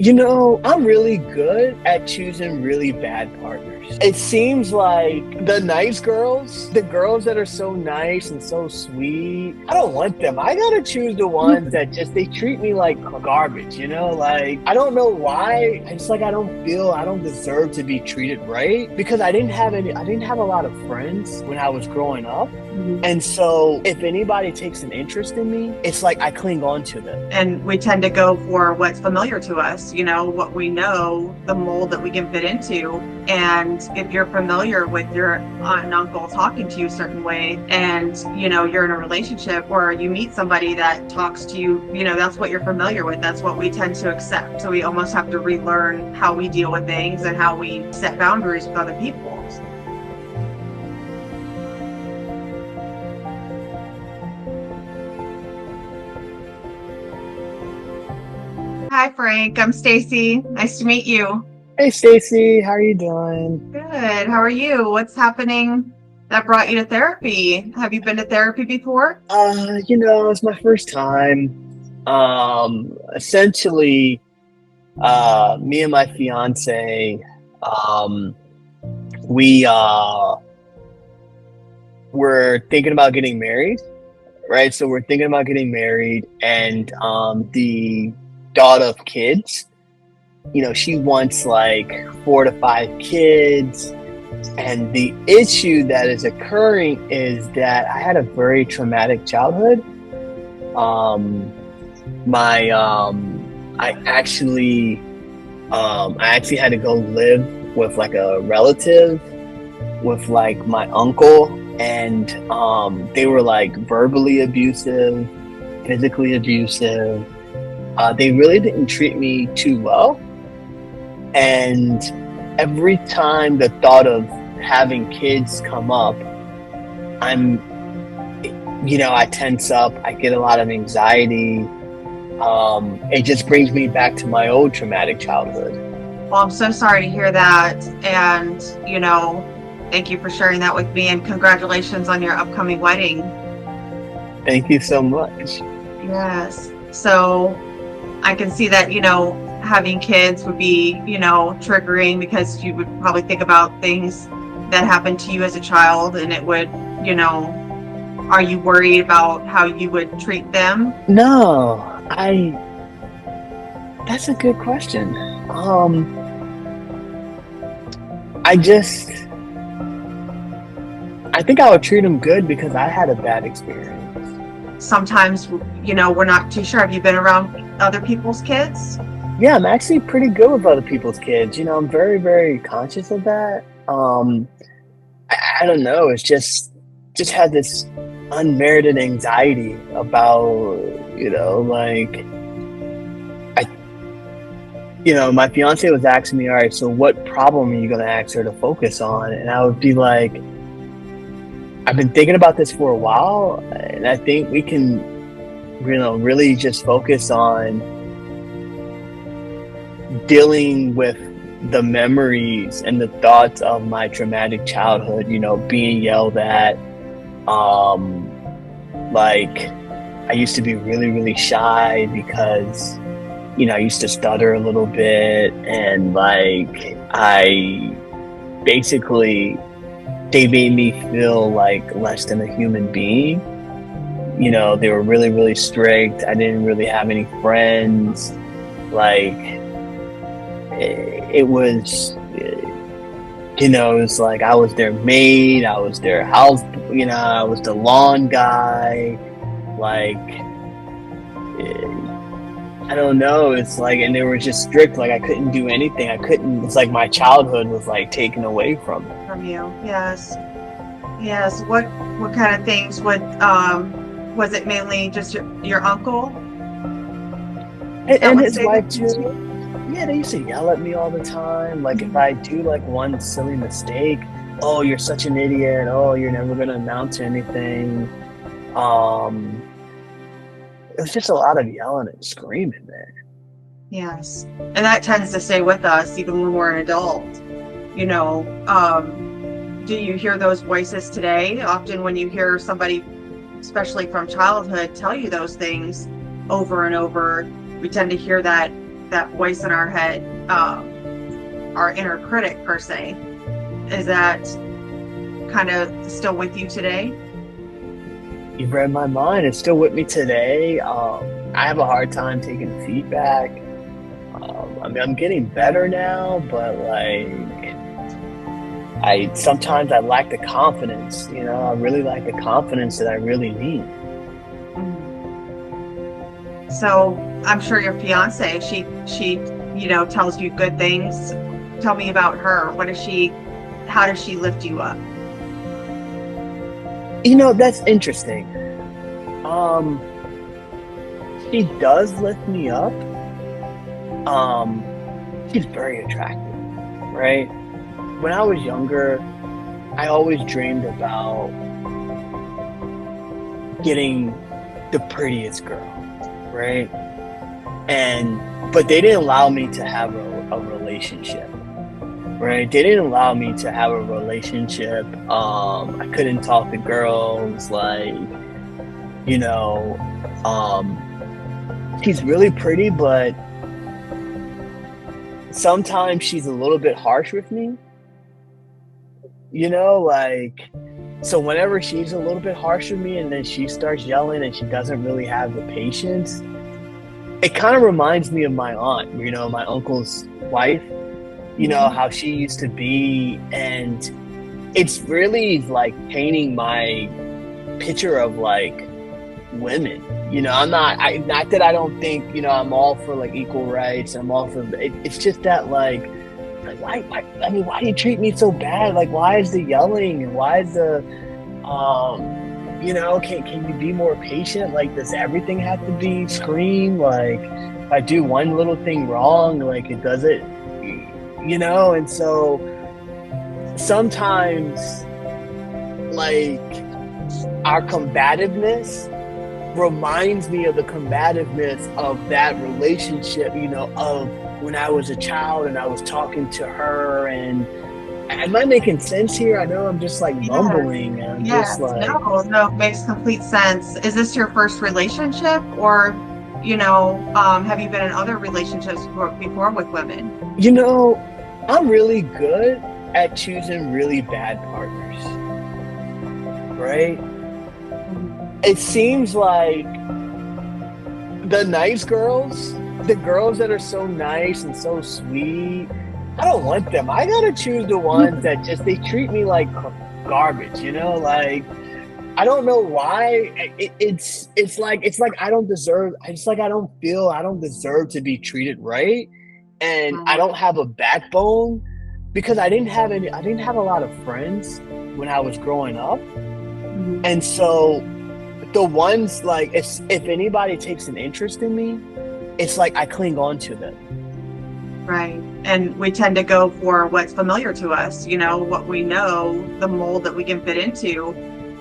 I'm really good at choosing really bad partners. It seems like the nice girls, the girls that are so nice and so sweet, I don't want them. I gotta choose the ones that they treat me like garbage, Like, I don't know why. It's like I don't deserve to be treated right because I didn't have a lot of friends when I was growing up. And so if anybody takes an interest in me, it's like I cling on to them. And we tend to go for what's familiar to us, what we know, the mold that we can fit into. And if you're familiar with your aunt and uncle talking to you a certain way, and you're in a relationship or you meet somebody that talks to you, that's what you're familiar with. That's what we tend to accept. So we almost have to relearn how we deal with things and how we set boundaries with other people. Hi, Frank. I'm Stacy. Nice to meet you. Hey, Stacy. How are you doing? Good. How are you? What's happening that brought you to therapy? Have you been to therapy before? It's my first time. Essentially, me and my fiance, we were thinking about getting married, right? So we're thinking about getting married, and the thought of kids, she wants like 4 to 5 kids. And the issue that is occurring is that I had a very traumatic childhood. My I actually had to go live with like a relative, with like my uncle, and they were like verbally abusive, physically abusive. They really didn't treat me too well. And every time the thought of having kids come up, I tense up, I get a lot of anxiety. It just brings me back to my old traumatic childhood. Well, I'm so sorry to hear that. And, thank you for sharing that with me, and congratulations on your upcoming wedding. Thank you so much. Yes. So I can see that, having kids would be, triggering, because you would probably think about things that happened to you as a child, and it would, are you worried about how you would treat them? No, that's a good question. I think I would treat them good because I had a bad experience. Sometimes, we're not too sure. Have you been around other people's kids? Yeah, I'm actually pretty good with other people's kids. I'm very, very conscious of that. I don't know. It's just had this unmerited anxiety about, my fiance was asking me, all right, so what problem are you going to ask her to focus on? And I would be like, I've been thinking about this for a while, and I think we can, really just focus on dealing with the memories and the thoughts of my traumatic childhood, being yelled at. Like, I used to be really, really shy because, I used to stutter a little bit, and like, they made me feel like less than a human being. They were really, really strict. I didn't really have any friends. Like, it was, it was like I was their maid, I was their house, I was the lawn guy. Like, I don't know. It's like, and they were just strict. Like, I couldn't do anything. It's like my childhood was like taken away from you. Yes. What kind of things was it mainly just your uncle? And his wife too. Yeah, they used to yell at me all the time. Like, if I do like one silly mistake, oh, you're such an idiot. Oh, you're never going to amount to anything. It was just a lot of yelling and screaming there. Yes. And that tends to stay with us even when we're an adult. Do you hear those voices today? Often when you hear somebody, especially from childhood, tell you those things over and over, we tend to hear that that voice in our head, our inner critic per se, is that kind of still with you today? You've read my mind. It's still with me today. I have a hard time taking feedback. I mean, I'm getting better now, but like, I sometimes I lack the confidence. I really lack the confidence that I really need. So I'm sure your fiance, she tells you good things. Tell me about her. How does she lift you up? That's interesting. She does lift me up. She's very attractive, right? When I was younger, I always dreamed about getting the prettiest girl, right? But they didn't allow me to have a relationship, right? They didn't allow me to have a relationship. I couldn't talk to girls, you know, um, she's really pretty, but sometimes she's a little bit harsh with me, so whenever she's a little bit harsh with me and then she starts yelling and she doesn't really have the patience, it kind of reminds me of my aunt, my uncle's wife, how she used to be. And it's really like painting my picture of like women. Not that I don't think, I'm all for like equal rights. I'm all for it's just that like why why do you treat me so bad? Like, why is the yelling and why is the can you be more patient? Like, does everything have to be screamed? Like, if I do one little thing wrong, like it does it, and so sometimes like our combativeness reminds me of the combativeness of that relationship, of when I was a child and I was talking to her. And am I making sense here? I know I'm just like mumbling. And I'm just like, no, it makes complete sense. Is this your first relationship, or have you been in other relationships before with women? I'm really good at choosing really bad partners, right? It seems like the nice girls, the girls that are so nice and so sweet, I don't want them. I gotta choose the ones that they treat me like garbage, like, I don't know why. It's like I don't deserve. I don't deserve to be treated right, and I don't have a backbone because I didn't have a lot of friends when I was growing up, and so the ones like if anybody takes an interest in me, it's like I cling on to them. Right. And we tend to go for what's familiar to us, what we know, the mold that we can fit into.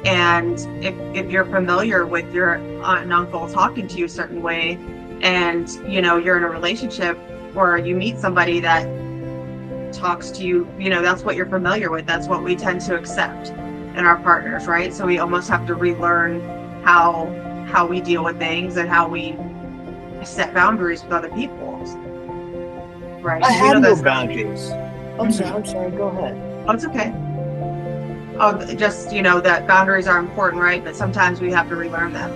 And if you're familiar with your aunt and uncle talking to you a certain way, and you're in a relationship or you meet somebody that talks to you, that's what you're familiar with. That's what we tend to accept in our partners, right? So we almost have to relearn how we deal with things and how we set boundaries with other people. Right. I have no boundaries. I'm sorry, go ahead. Oh, it's okay. Oh, just, that boundaries are important, right? But sometimes we have to relearn them.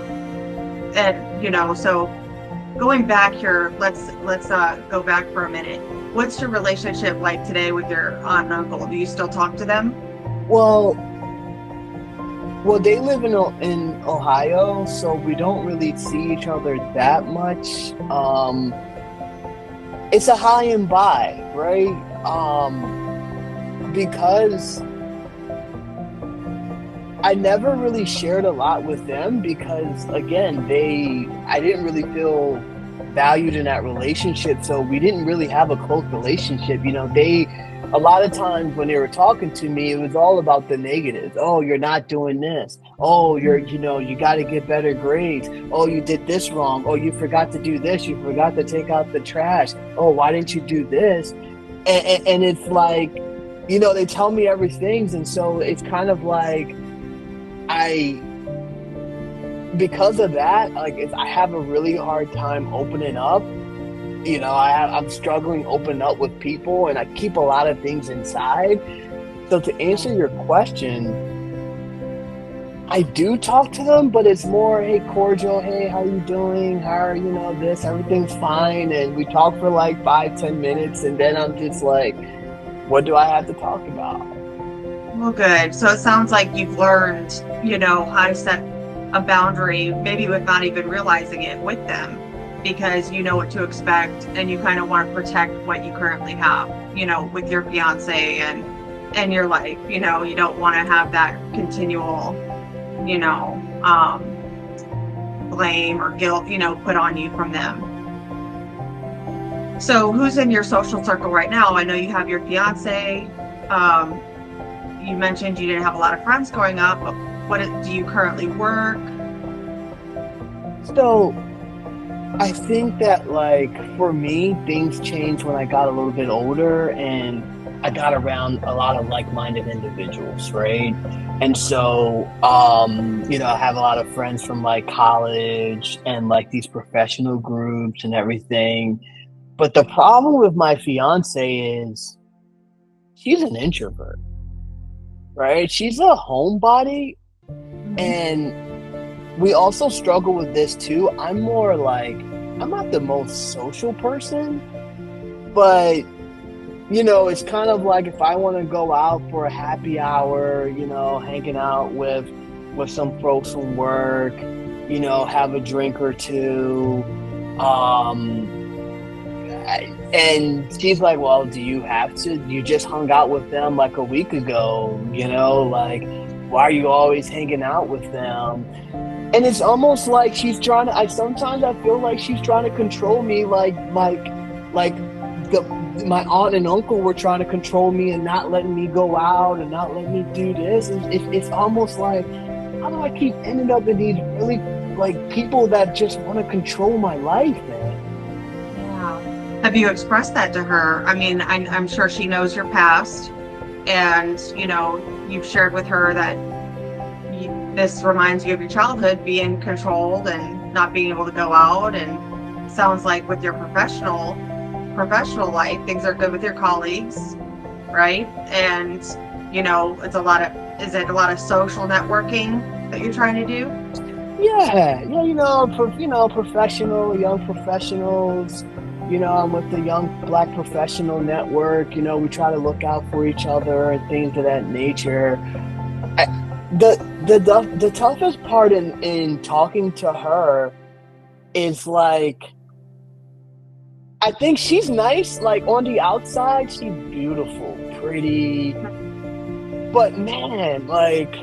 And, so going back here, let's go back for a minute. What's your relationship like today with your aunt and uncle? Do you still talk to them? Well, they live in Ohio, so we don't really see each other that much. It's a high and by, right? Because I never really shared a lot with them because, again, I didn't really feel valued in that relationship, so we didn't really have a close relationship. A lot of times when they were talking to me, it was all about the negatives. Oh, you're not doing this. Oh, you got to get better grades. Oh, you did this wrong. Oh, you forgot to do this. You forgot to take out the trash. Oh, why didn't you do this? And it's like, they tell me everything. And so it's kind of like because of that, like I have a really hard time opening up I'm struggling to open up with people, and I keep a lot of things inside. So to answer your question, I do talk to them, but it's more, hey, cordial, hey, how you doing? How are, this, everything's fine. And we talk for like 5, 10 minutes, and then I'm just like, what do I have to talk about? Well, good. So it sounds like you've learned, how to set a boundary, maybe without even realizing it with them, because you know what to expect and you kind of want to protect what you currently have, with your fiance and your life. You don't want to have that continual, blame or guilt, put on you from them. So who's in your social circle right now? I know you have your fiance. You mentioned you didn't have a lot of friends growing up, but do you currently work? So I think that, like, for me, things changed when I got a little bit older and I got around a lot of like-minded individuals, right? And so, I have a lot of friends from like college and like these professional groups and everything. But the problem with my fiance is she's an introvert, right? She's a homebody, and we also struggle with this too. I'm more like, I'm not the most social person, but it's kind of like if I want to go out for a happy hour, hanging out with some folks from work, have a drink or two. And she's like, well, do you have to? You just hung out with them like a week ago, like, why are you always hanging out with them? And it's almost like she's trying to, sometimes I feel like she's trying to control me, like my aunt and uncle were trying to control me and not letting me go out and not letting me do this. It's almost like, how do I keep ending up in these really, like, people that just want to control my life, man? Yeah. Have you expressed that to her? I mean, I'm sure she knows your past, and, you've shared with her that this reminds you of your childhood, being controlled and not being able to go out. And sounds like with your professional life, things are good with your colleagues, right? And is it a lot of social networking that you're trying to do? Yeah, professional, young professionals. I'm with the Young Black Professional Network. We try to look out for each other and things of that nature. The toughest part in talking to her is, like, I think she's nice. Like, on the outside, she's beautiful, pretty, but man, like,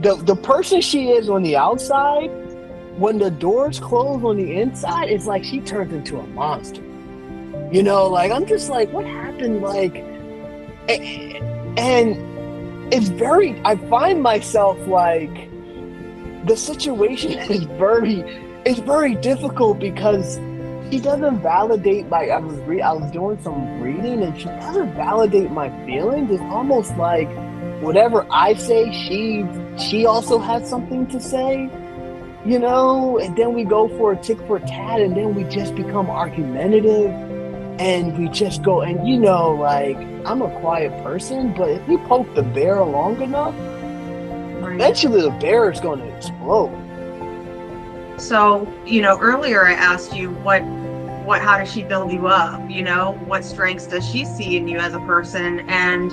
the person she is on the outside, when the doors close on the inside, it's like she turns into a monster. Like, I'm just like, what happened? Like, and I find myself, like, the situation is very difficult because she doesn't validate I was doing some reading, and she doesn't validate my feelings. It's almost like whatever I say, she also has something to say, and then we go for a tick for tat, and then we just become argumentative, and we just go, and like, I'm a quiet person, but if you poke the bear long enough, eventually the bear is going to explode. So, earlier I asked you how does she build you up? What strengths does she see in you as a person? And,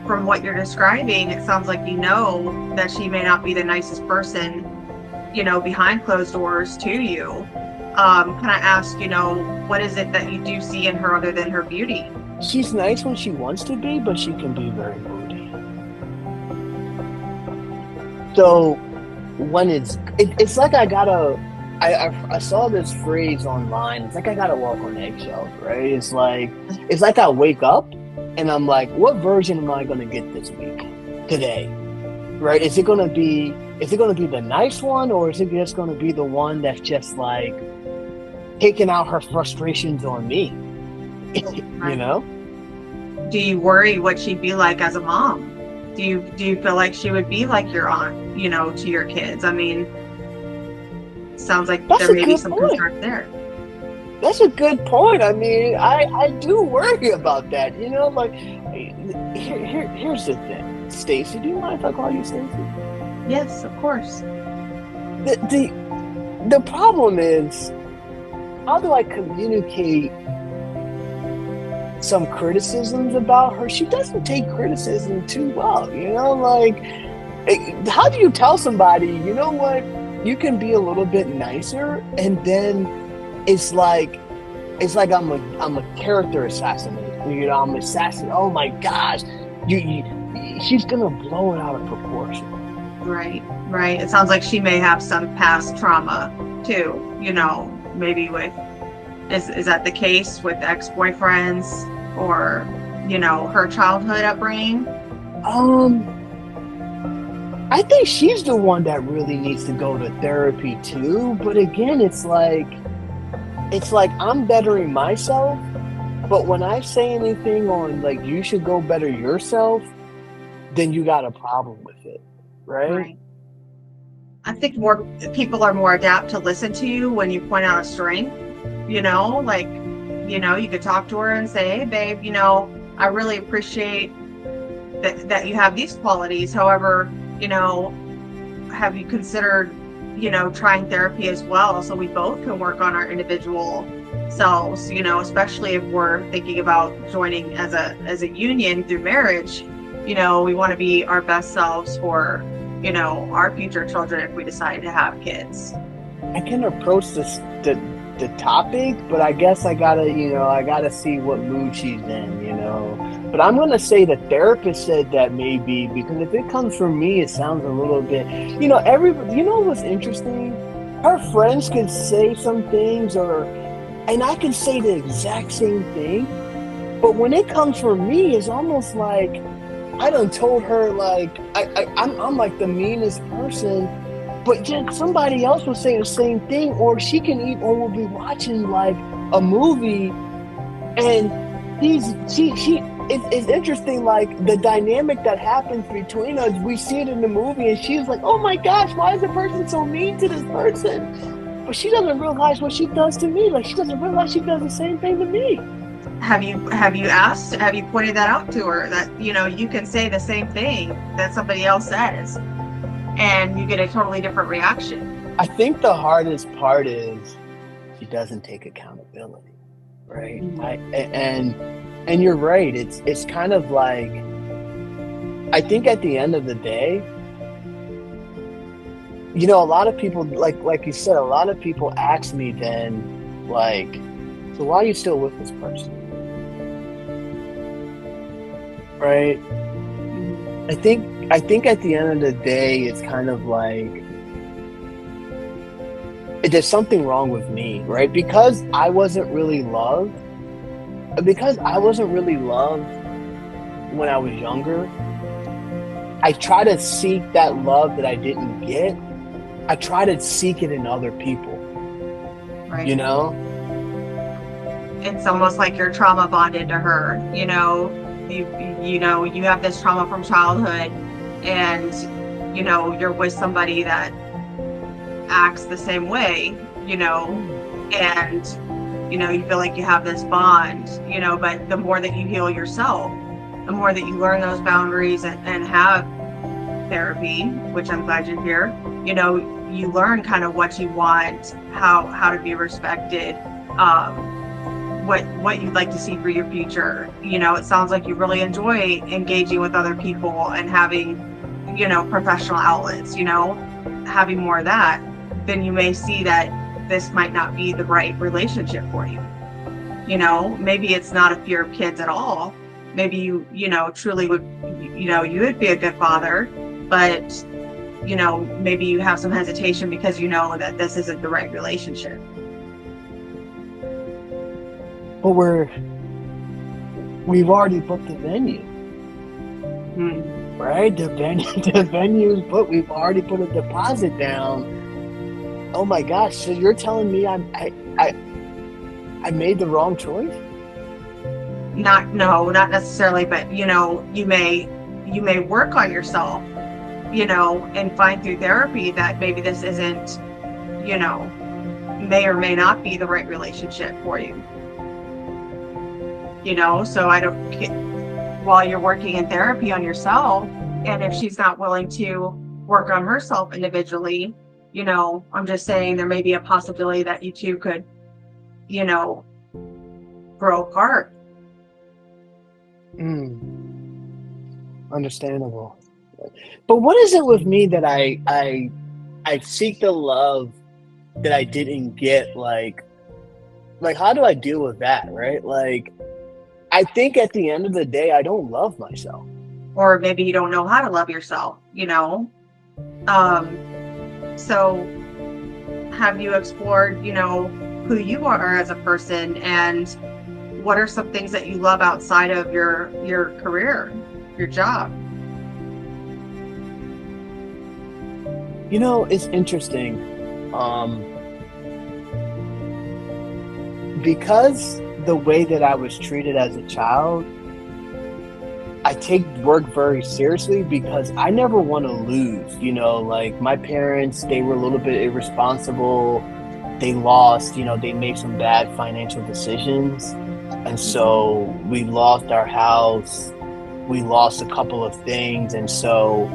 from what you're describing, it sounds like that she may not be the nicest person, behind closed doors to you. Can I ask, what is it that you do see in her other than her beauty? She's nice when she wants to be, but she can be very moody. So when it's like I saw this phrase online. It's like I gotta walk on eggshells, right? It's like I wake up and I'm like, what version am I gonna get this week, today, right? Is it gonna be the nice one, or is it just gonna be the one that's just like taking out her frustrations on me? Do you worry what she'd be like as a mom? Do you feel like she would be like your aunt, to your kids? I mean, sounds like there may be some concern there. That's a good point. I mean, I do worry about that. You know, like here's the thing. Stacy, do you mind if I call you Stacy? Yes, of course. The problem is, how do I communicate some criticisms about her? She doesn't take criticism too well, you know, like how do you tell somebody, you know what, you can be a little bit nicer, and then it's like I'm a character assassinate, you know, I'm assassin. Oh my gosh, she's gonna blow it out of proportion. Right, right. It sounds like she may have some past trauma too, you know, maybe with, is that the case with ex-boyfriends, or, you know, her childhood upbringing? I think she's the one that really needs to go to therapy too. But again, it's like I'm bettering myself, but when I say anything on like you should go better yourself, then you got a problem with it, right? Right. I think more people are more apt to listen to you when you point out a strength, you know, like, you know, you could talk to her and say, hey babe, you know, I really appreciate that you have these qualities. However, you know, have you considered, you know, trying therapy as well, so we both can work on our individual selves, you know, especially if we're thinking about joining as a union through marriage. You know, we want to be our best selves for, you know, our future children if we decide to have kids. I can approach the topic, but I guess I gotta see what mood she's in, you know. But I'm gonna say the therapist said that maybe, because if it comes from me, it sounds a little bit, you know, you know what's interesting? Her friends can say some things, and I can say the exact same thing, but when it comes from me, it's almost like I done told her like I'm like the meanest person, but yet somebody else will say the same thing, or she can eat, or we'll be watching like a movie, and it's interesting, like the dynamic that happens between us. We see it in the movie, and she's like, "Oh my gosh, why is the person so mean to this person?" But she doesn't realize what she does to me. Like she doesn't realize she does the same thing to me. Have you asked, have you pointed that out to her, that, you know, you can say the same thing that somebody else says and you get a totally different reaction? I think the hardest part is she doesn't take accountability, right? And you're right. It's kind of like, I think at the end of the day, you know, a lot of people, like you said, a lot of people ask me then, like, so why are you still with this person? Right? I think at the end of the day, it's kind of like there's something wrong with me, right? Because I wasn't really loved. Because I wasn't really loved when I was younger. I try to seek that love that I didn't get. I try to seek it in other people. Right. You know? It's almost like you're trauma bonded to her, you know. You know, you have this trauma from childhood, and you know, you're with somebody that acts the same way, you know, and you know, you feel like you have this bond, you know. But the more that you heal yourself, the more that you learn those boundaries and have therapy, which I'm glad you're here, you know, you learn kind of what you want, how to be respected, what you'd like to see for your future. You know, it sounds like you really enjoy engaging with other people and having, you know, professional outlets, you know, having more of that. Then you may see that this might not be the right relationship for you. You know, maybe it's not a fear of kids at all. Maybe you know, truly would, you know, you would be a good father, but you know, maybe you have some hesitation because you know that this isn't the right relationship. But we've already booked the venue. Right? The venue's booked. We've already put a deposit down. Oh my gosh! So you're telling me I made the wrong choice? Not necessarily, but you know, you may work on yourself, you know, and find through therapy that maybe this isn't, you know, may or may not be the right relationship for you. So I don't, while you're working in therapy on yourself, and if she's not willing to work on herself individually, I'm just saying there may be a possibility that you two could, grow apart. Understandable. But what is it with me that I seek the love that I didn't get? Like how do I deal with that, right? Like, I think at the end of the day, I don't love myself. Or maybe you don't know how to love yourself, So have you explored, who you are as a person, and what are some things that you love outside of your career, your job? It's interesting. Because the way that I was treated as a child, I take work very seriously because I never want to lose. Like my parents, they were a little bit irresponsible. They lost, they made some bad financial decisions. And so we lost our house. We lost a couple of things. And so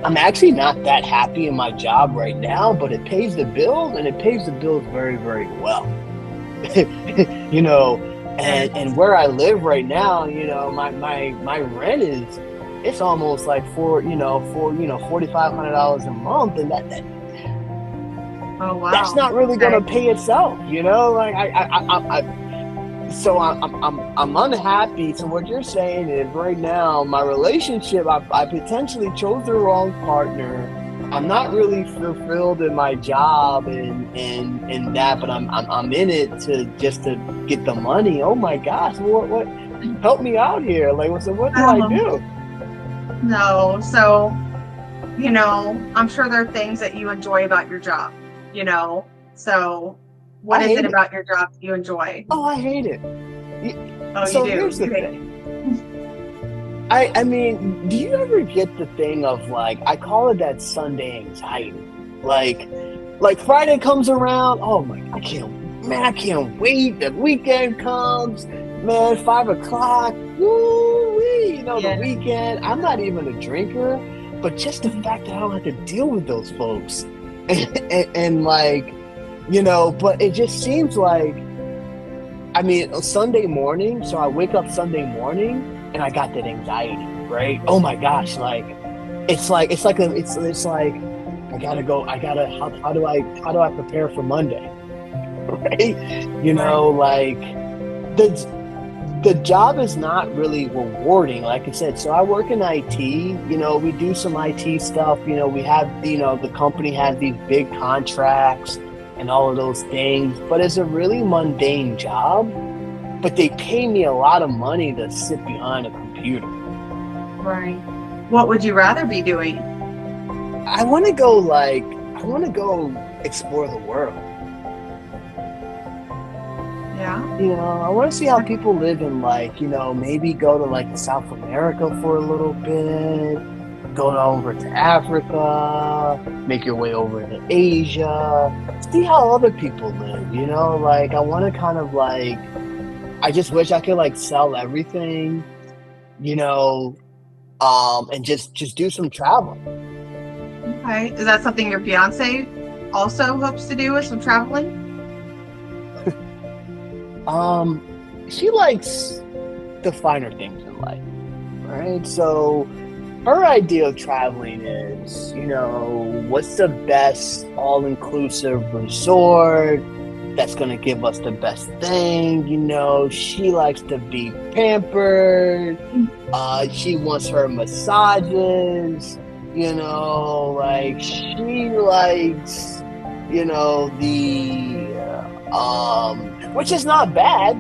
I'm actually not that happy in my job right now, but it pays the bills, and it pays the bills very, very well. And where I live right now, my rent it's almost like $4,500 a month, and that oh wow, that's not really gonna pay itself, like so I'm unhappy. So what you're saying is right now my relationship, I potentially chose the wrong partner. I'm not really fulfilled in my job and that, but I'm in it to get the money. Oh my gosh, what help me out here? Like, so what do I do? No, so I'm sure there are things that you enjoy about your job. So what is it about your job that you enjoy? Oh, I hate it. So you do. Here's the thing. I mean, do you ever get the thing of, like, I call it that Sunday anxiety? Like Friday comes around, oh my, I can't wait. The weekend comes, man, 5 o'clock, woo-wee, the weekend. I'm not even a drinker, but just the fact that I don't have to deal with those folks. and like, but it just seems like, I mean, Sunday morning, so I wake up Sunday morning, and I got that anxiety, right? Oh my gosh, like it's like I gotta go. How do I prepare for Monday, right? Like the job is not really rewarding, like I said. So I work in IT. We do some IT stuff. We have the company has these big contracts and all of those things, but it's a really mundane job. But they pay me a lot of money to sit behind a computer. Right. What would you rather be doing? I want to go explore the world. Yeah. I want to see how people live in, maybe go to like South America for a little bit, go over to Africa, make your way over to Asia, see how other people live, like I want to kind of like, I just wish I could sell everything, and just do some traveling. Okay. Is that something your fiance also hopes to do, with some traveling? She likes the finer things in life, right? So her idea of traveling is, what's the best all-inclusive resort that's going to give us the best thing. She likes to be pampered. She wants her massages, she likes, which is not bad.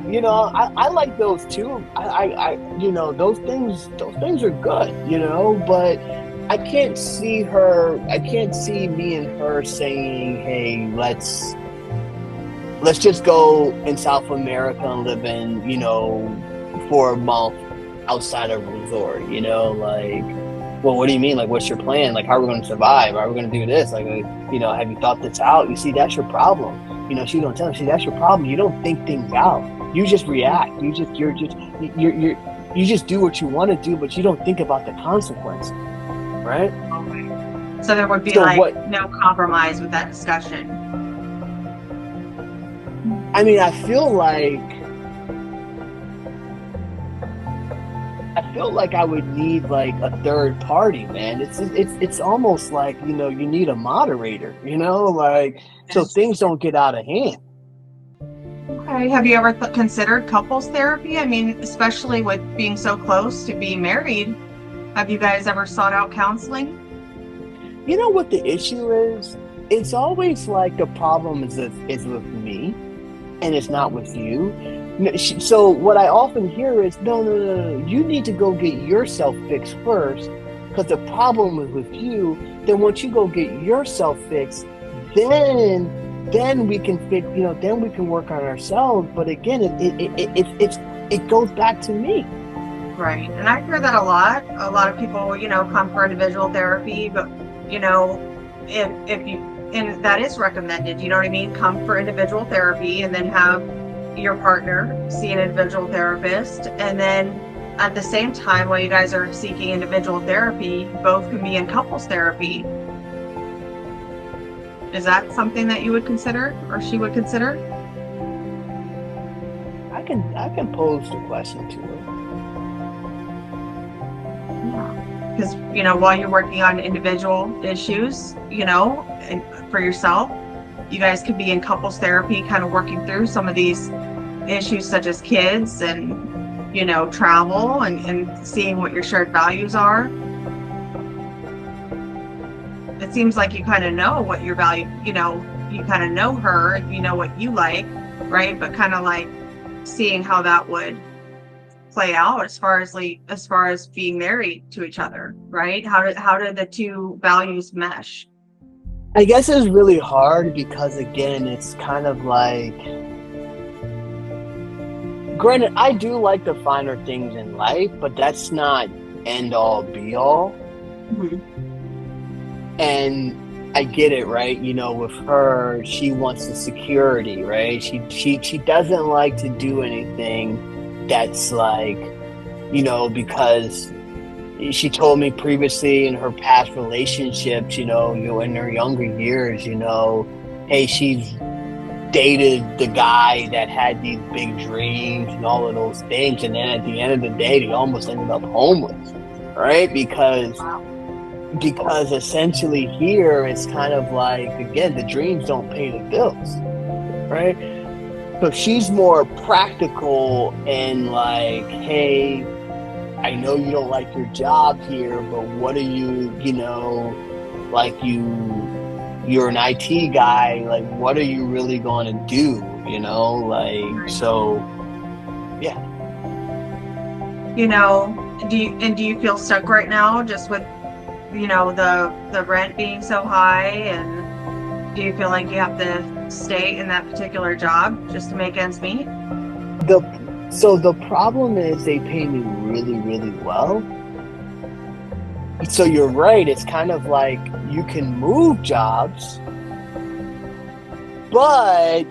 I like those too. I those things are good, but I can't see me and her saying, hey, let's just go in South America and live in, for a month outside of a resort, well, what do you mean? Like, what's your plan? Like, how are we going to survive? How are we going to do this? Like, have you thought this out? You see, that's your problem. She's gonna tell me, see, that's your problem. You don't think things out. You just react. You just do what you want to do, but you don't think about the consequences, right? Okay. So there would be So like what? no compromise with that discussion. I mean, I feel like I would need like a third party, man. It's almost like, you need a moderator, like, so things don't get out of hand. Okay. Have you ever considered couples therapy? I mean, especially with being so close to being married, have you guys ever sought out counseling? You know what the issue is? It's always like the problem is with me, and it's not with you. So what I often hear is, no, no, no, no, you need to go get yourself fixed first, because the problem is with you. Then once you go get yourself fixed, then we can fix, then we can work on ourselves. But again, it goes back to me. Right. And I hear that a lot. A lot of people, come for individual therapy, but, if you, and that is recommended, you know what I mean? Come for individual therapy and then have your partner see an individual therapist. And then at the same time, while you guys are seeking individual therapy, both can be in couples therapy. Is that something that you would consider or she would consider? I can pose the question to her. Because, while you're working on individual issues, and for yourself, you guys could be in couples therapy, kind of working through some of these issues such as kids and, travel and seeing what your shared values are. It seems like you kind of know what your value, you kind of know her, you know what you like, right? But kind of like seeing how that would play out as far as being married to each other, right? How do the two values mesh? I guess it's really hard because, again, it's kind of like, granted, I do like the finer things in life, but that's not end all be all. Mm-hmm. And I get it, right? With her, she wants the security, right? She doesn't like to do anything that's like, because she told me previously in her past relationships, in her younger years, hey, she's dated the guy that had these big dreams and all of those things, and then at the end of the day, they almost ended up homeless, right? Because essentially here it's kind of like, again, the dreams don't pay the bills, right? So she's more practical and like, hey, I know you don't like your job here, but what are you, like you're an IT guy, like what are you really going to do, like, so yeah. Do you feel stuck right now just with, the rent being so high, and do you feel like you have to stay in that particular job just to make ends meet? So the problem is they pay me really, really well. So you're right. It's kind of like you can move jobs, but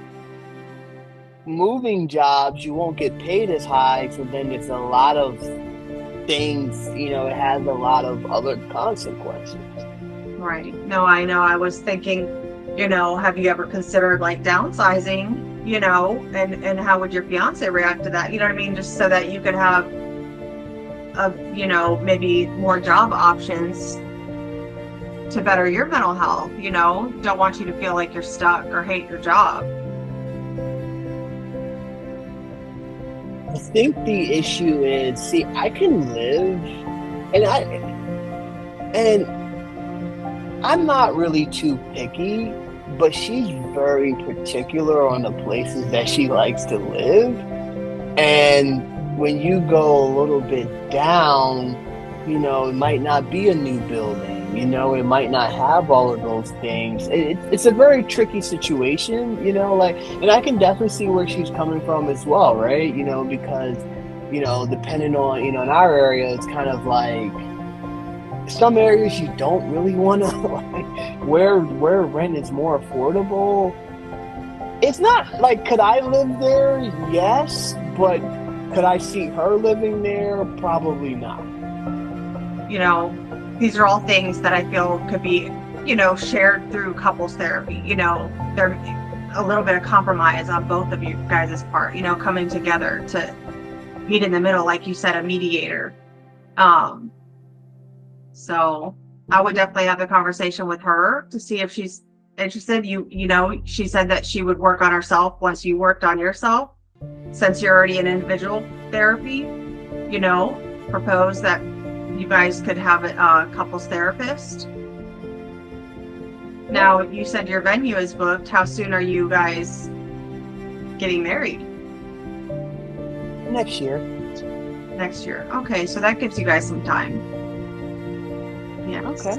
moving jobs, you won't get paid as high. So then it's a lot of things, it has a lot of other consequences. Right. No, I know. I was thinking, have you ever considered like downsizing, and how would your fiance react to that? You know what I mean? Just so that you could have, maybe more job options to better your mental health, don't want you to feel like you're stuck or hate your job. I think the issue is, see, I can live, and I'm not really too picky, but she's very particular on the places that she likes to live. And when you go a little bit down, it might not be a new building, it might not have all of those things. It's a very tricky situation, like, and I can definitely see where she's coming from as well, right? Because, depending on, in our area, it's kind of like some areas you don't really want to, like, where rent is more affordable. It's not like, could I live there? Yes, but could I see her living there? Probably not. You know, these are all things that I feel could be, shared through couples therapy. They're a little bit of compromise on both of you guys' part, coming together to meet in the middle, like you said, a mediator. So I would definitely have the conversation with her to see if she's interested. She said that she would work on herself once you worked on yourself, since you're already in individual therapy, propose that you guys could have a couples therapist. Now, you said your venue is booked. How soon are you guys getting married? Next year. Next year. Okay, so that gives you guys some time. Yeah. Okay.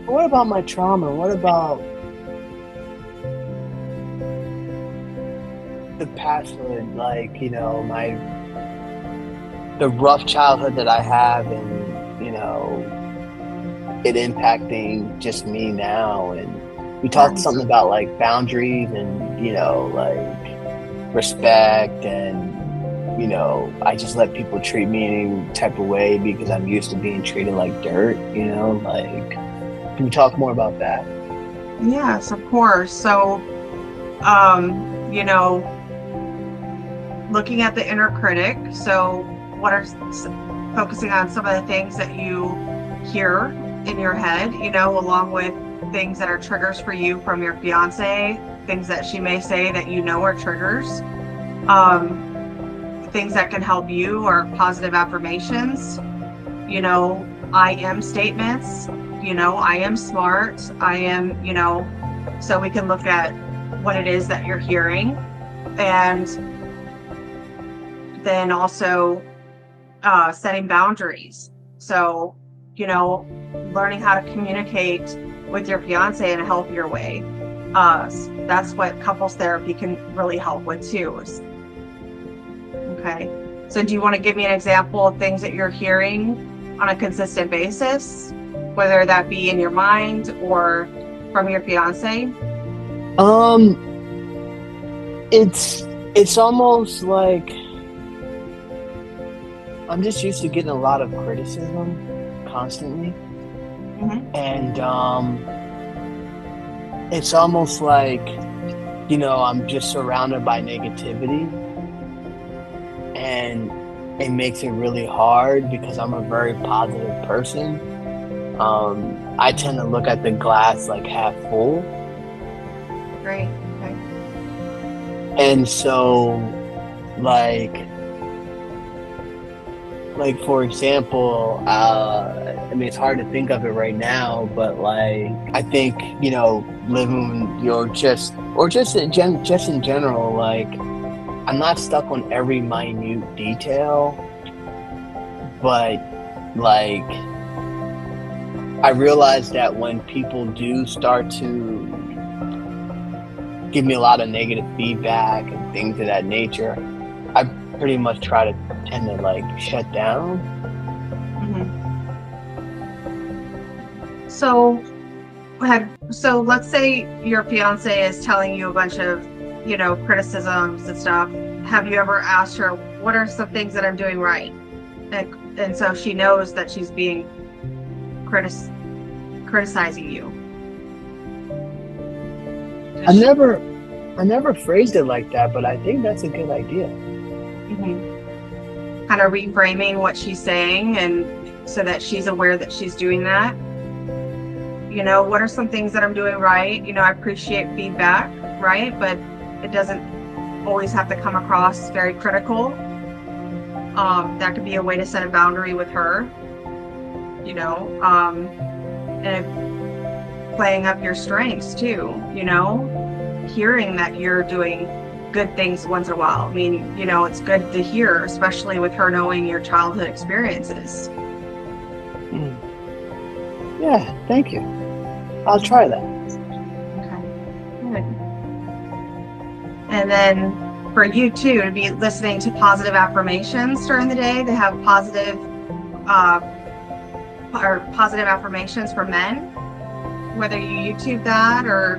What about my trauma? What about the pasthood? Like, the rough childhood that I have, and it impacting just me now. And we talked something about like boundaries and like respect, and I just let people treat me any type of way because I'm used to being treated like dirt. Like, can we talk more about that? Yes, of course. So looking at the inner critic, so what are focusing on some of the things that you hear in your head, along with things that are triggers for you from your fiance, things that she may say that are triggers. Things that can help you are positive affirmations, I am statements, I am smart, I am, so we can look at what it is that you're hearing. And then also setting boundaries. So, learning how to communicate with your fiance in a healthier way. That's what couples therapy can really help with too. Okay. So do you want to give me an example of things that you're hearing on a consistent basis, whether that be in your mind or from your fiance? It's almost like I'm just used to getting a lot of criticism constantly. And it's almost like, I'm just surrounded by negativity, and it makes it really hard because I'm a very positive person. I tend to look at the glass like half full. Great. Okay. And so, like for example, it's hard to think of it right now, but like, I think, living, just in general, like, I'm not stuck on every minute detail, but like, I realize that when people do start to give me a lot of negative feedback and things of that nature, I pretty much tend to like shut down. So let's say your fiance is telling you a bunch of, criticisms and stuff. Have you ever asked her, what are some things that I'm doing right? And so she knows that she's being criticizing you. I never phrased it like that, but I think that's a good idea. Kind of reframing what she's saying, and so that she's aware that she's doing that. What are some things that I'm doing right? I appreciate feedback, right? But it doesn't always have to come across very critical. That could be a way to set a boundary with her, and playing up your strengths too, hearing that you're doing good things once in a while. It's good to hear, especially with her knowing your childhood experiences. Yeah, thank you. I'll try that. Okay, good. And then for you too, to be listening to positive affirmations during the day. They have positive affirmations for men, whether you YouTube that or,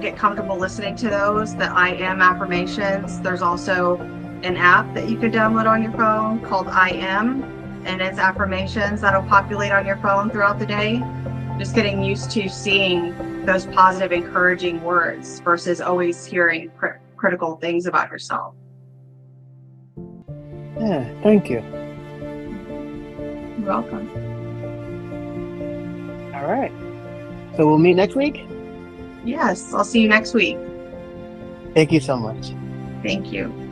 get comfortable listening to those, the I am affirmations. There's also an app that you can download on your phone called I am, and it's affirmations that'll populate on your phone throughout the day. Just getting used to seeing those positive, encouraging words versus always hearing critical things about yourself. Yeah, thank you. You're welcome. All right. So we'll meet next week? Yes, I'll see you next week. Thank you so much. Thank you.